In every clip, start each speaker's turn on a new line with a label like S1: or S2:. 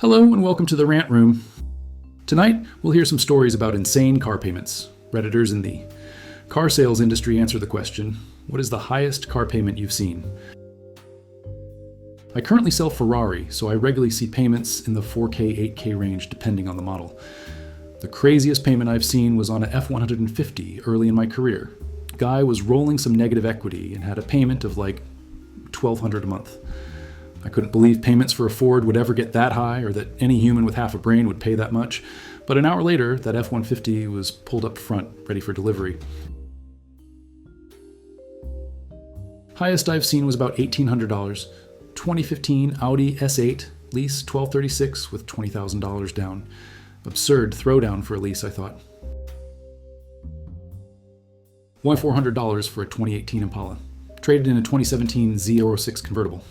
S1: Hello and welcome to the Rant Room. Tonight, we'll hear some stories about insane car payments. Redditors in the car sales industry answer the question, what is the highest car payment you've seen? I currently sell Ferrari, so I regularly see payments in the 4K, 8K range depending on the model. The craziest payment I've seen was on a F-150 early in my career. Guy was rolling some negative equity and had a payment of like $1,200 a month. I couldn't believe payments for a Ford would ever get that high or that any human with half a brain would pay that much, but an hour later, that F-150 was pulled up front, ready for delivery. Highest I've seen was about $1,800. 2015 Audi S8, lease $1,236 with $20,000 down. Absurd throwdown for a lease, I thought. $1,400 for a 2018 Impala. Traded in a 2017 Z06 convertible.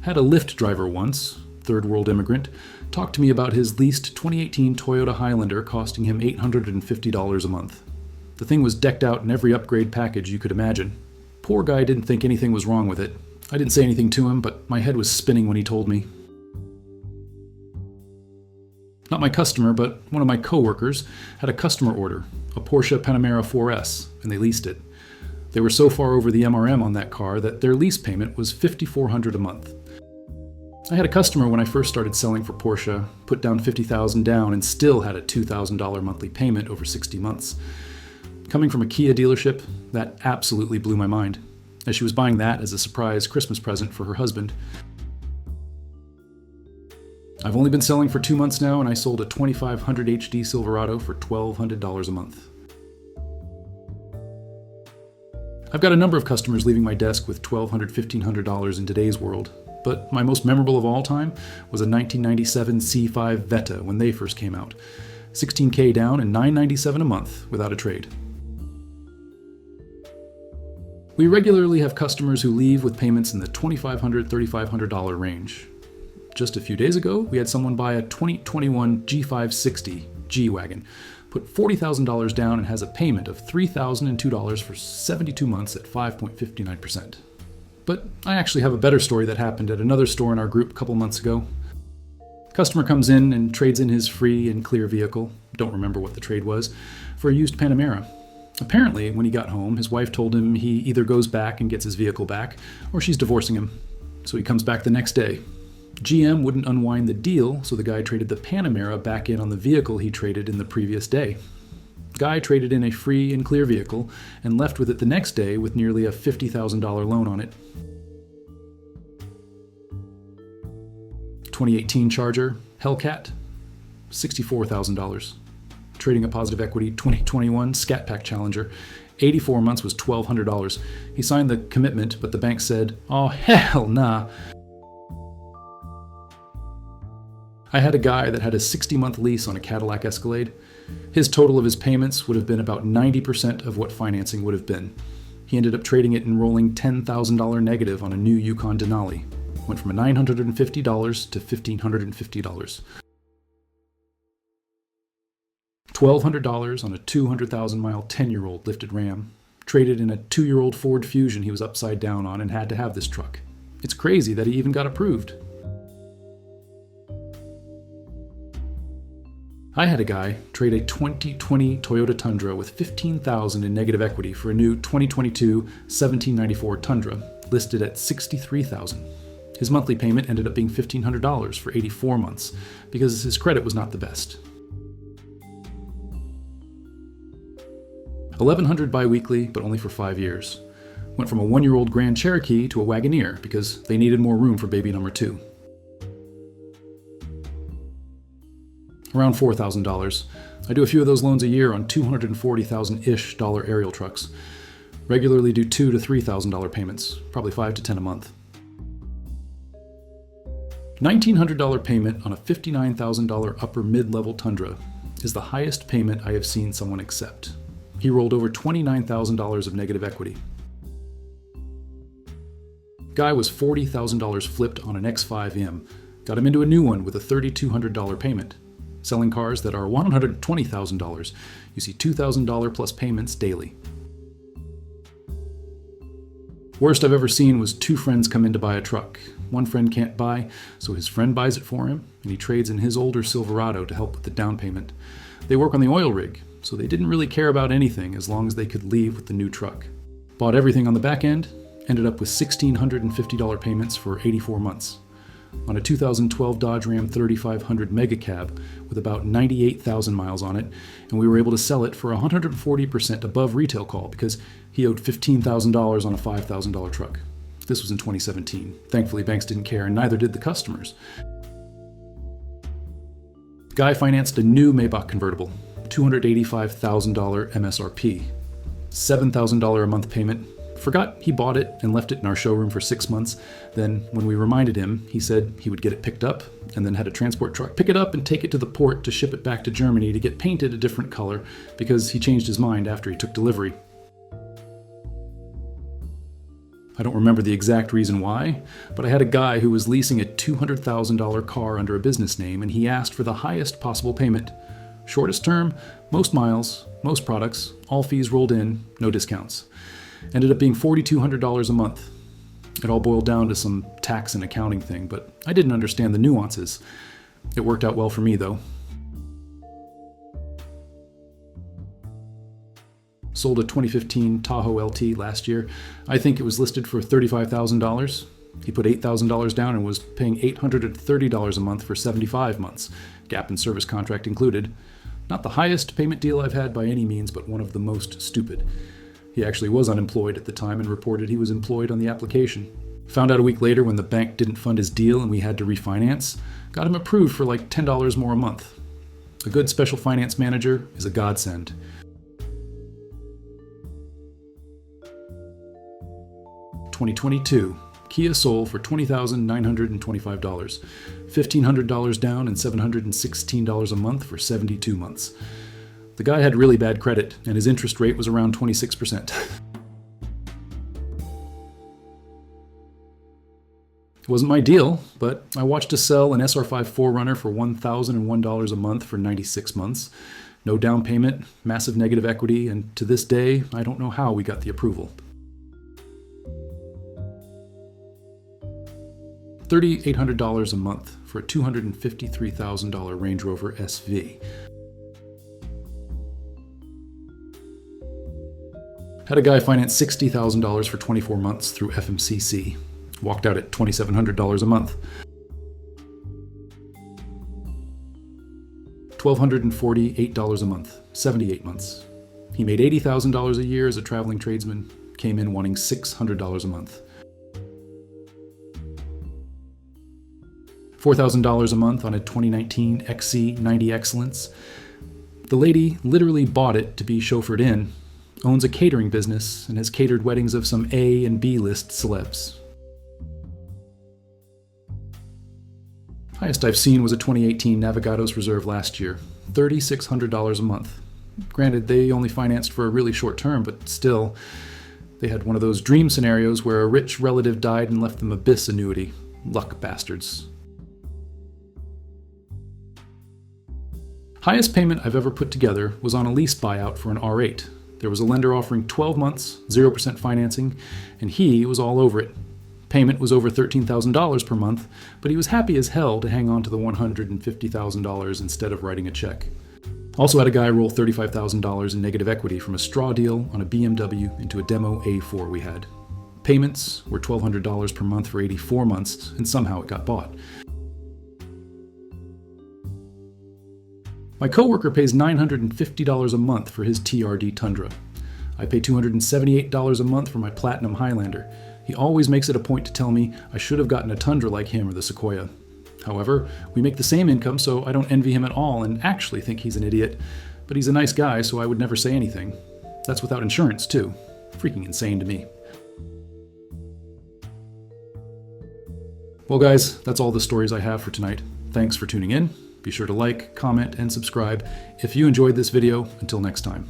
S1: Had a Lyft driver once, third world immigrant, talk to me about his leased 2018 Toyota Highlander costing him $850 a month. The thing was decked out in every upgrade package you could imagine. Poor guy didn't think anything was wrong with it. I didn't say anything to him, but my head was spinning when he told me. Not my customer, but one of my co-workers had a customer order, a Porsche Panamera 4S, and they leased it. They were so far over the MRM on that car that their lease payment was $5,400 a month. I had a customer when I first started selling for Porsche, put down $50,000 down and still had a $2,000 monthly payment over 60 months. Coming from a Kia dealership, that absolutely blew my mind, as she was buying that as a surprise Christmas present for her husband. I've only been selling for 2 months now, and I sold a 2500 HD Silverado for $1,200 a month. I've got a number of customers leaving my desk with $1,200, $1,500 in today's world, but my most memorable of all time was a 1997 C5 Vetta when they first came out. $16K down and $997 a month without a trade. We regularly have customers who leave with payments in the $2,500, $3,500 range. Just a few days ago, we had someone buy a 2021 G560 G-Wagon, put $40,000 down and has a payment of $3,002 for 72 months at 5.59%. But I actually have a better story that happened at another store in our group a couple months ago. Customer comes in and trades in his free and clear vehicle, don't remember what the trade was, for a used Panamera. Apparently, when he got home, his wife told him he either goes back and gets his vehicle back, or she's divorcing him. So he comes back the next day. GM wouldn't unwind the deal, so the guy traded the Panamera back in on the vehicle he traded in the previous day. Guy traded in a free and clear vehicle and left with it the next day with nearly a $50,000 loan on it. 2018 Charger Hellcat, $64,000. Trading a positive equity 2021 Scat Pack Challenger, 84 months was $1,200. He signed the commitment, but the bank said, "Oh, hell nah." I had a guy that had a 60-month lease on a Cadillac Escalade. His total of his payments would have been about 90% of what financing would have been. He ended up trading it and rolling $10,000 negative on a new Yukon Denali. Went from $950 to $1,550. $1,200 on a 200,000-mile 10-year-old lifted Ram. Traded in a 2-year-old Ford Fusion he was upside down on and had to have this truck. It's crazy that he even got approved. I had a guy trade a 2020 Toyota Tundra with $15,000 in negative equity for a new 2022 1794 Tundra, listed at $63,000. His monthly payment ended up being $1,500 for 84 months, because his credit was not the best. $1,100 bi-weekly, but only for 5 years. Went from a 1-year-old Grand Cherokee to a Wagoneer because they needed more room for baby number 2. Around $4,000. I do a few of those loans a year on $240,000-ish aerial trucks. Regularly do $2,000 to $3,000 payments, probably 5 to 10 a month. $1,900 payment on a $59,000 upper mid-level Tundra is the highest payment I have seen someone accept. He rolled over $29,000 of negative equity. Guy was $40,000 flipped on an X5M. Got him into a new one with a $3,200 payment. Selling cars that are $120,000. You see $2,000 plus payments daily. Worst I've ever seen was 2 friends come in to buy a truck. one friend can't buy, so his friend buys it for him, and he trades in his older Silverado to help with the down payment. They work on the oil rig, so they didn't really care about anything as long as they could leave with the new truck. Bought everything on the back end, ended up with $1,650 payments for 84 months. On a 2012 Dodge Ram 3500 Mega Cab with about 98,000 miles on it, and we were able to sell it for 140% above retail call because he owed $15,000 on a $5,000 truck. This was in 2017. Thankfully, banks didn't care, and neither did the customers. Guy financed a new Maybach convertible, $285,000 MSRP, $7,000 a month payment. Forgot he bought it and left it in our showroom for 6 months. Then, when we reminded him, he said he would get it picked up and then had a transport truck pick it up and take it to the port to ship it back to Germany to get painted a different color because he changed his mind after he took delivery. I don't remember the exact reason why, but I had a guy who was leasing a $200,000 car under a business name, and he asked for the highest possible payment. Shortest term, most miles, most products, all fees rolled in, no discounts. Ended up being $4,200 a month. It all boiled down to some tax and accounting thing, but I didn't understand the nuances. It worked out well for me, though. Sold a 2015 Tahoe LT last year. I think it was listed for $35,000. He put $8,000 down and was paying $830 a month for 75 months, gap and service contract included. Not the highest payment deal I've had by any means, but one of the most stupid. He actually was unemployed at the time and reported he was employed on the application. Found out a week later when the bank didn't fund his deal and we had to refinance. Got him approved for like $10 more a month. A good special finance manager is a godsend. $2022 Kia Soul for $20,925, $1,500 down and $716 a month for 72 months. The guy had really bad credit, and his interest rate was around 26%. It wasn't my deal, but I watched us sell an SR5 4Runner for $1,001 a month for 96 months. No down payment, massive negative equity, and to this day, I don't know how we got the approval. $3,800 a month for a $253,000 Range Rover SV. Had a guy finance $60,000 for 24 months through FMCC. Walked out at $2,700 a month. $1,248 a month, 78 months. He made $80,000 a year as a traveling tradesman, came in wanting $600 a month. $4,000 a month on a 2019 XC90 Excellence. The lady literally bought it to be chauffeured in, owns a catering business, and has catered weddings of some A and B list celebs. Highest I've seen was a 2018 Navigados Reserve last year, $3,600 a month. Granted, they only financed for a really short term, but still, they had one of those dream scenarios where a rich relative died and left them a BIS annuity. Luck bastards. Highest payment I've ever put together was on a lease buyout for an R8. There was a lender offering 12 months, 0% financing, and he was all over it. Payment was over $13,000 per month, but he was happy as hell to hang on to the $150,000 instead of writing a check. Also had a guy roll $35,000 in negative equity from a straw deal on a BMW into a demo A4 we had. Payments were $1,200 per month for 84 months, and somehow it got bought. My coworker pays $950 a month for his TRD Tundra. I pay $278 a month for my Platinum Highlander. He always makes it a point to tell me I should have gotten a Tundra like him or the Sequoia. However, we make the same income, so I don't envy him at all and actually think he's an idiot. But he's a nice guy, so I would never say anything. That's without insurance, too. Freaking insane to me. Well, guys, that's all the stories I have for tonight. Thanks for tuning in. Be sure to like, comment, and subscribe if you enjoyed this video. Until next time.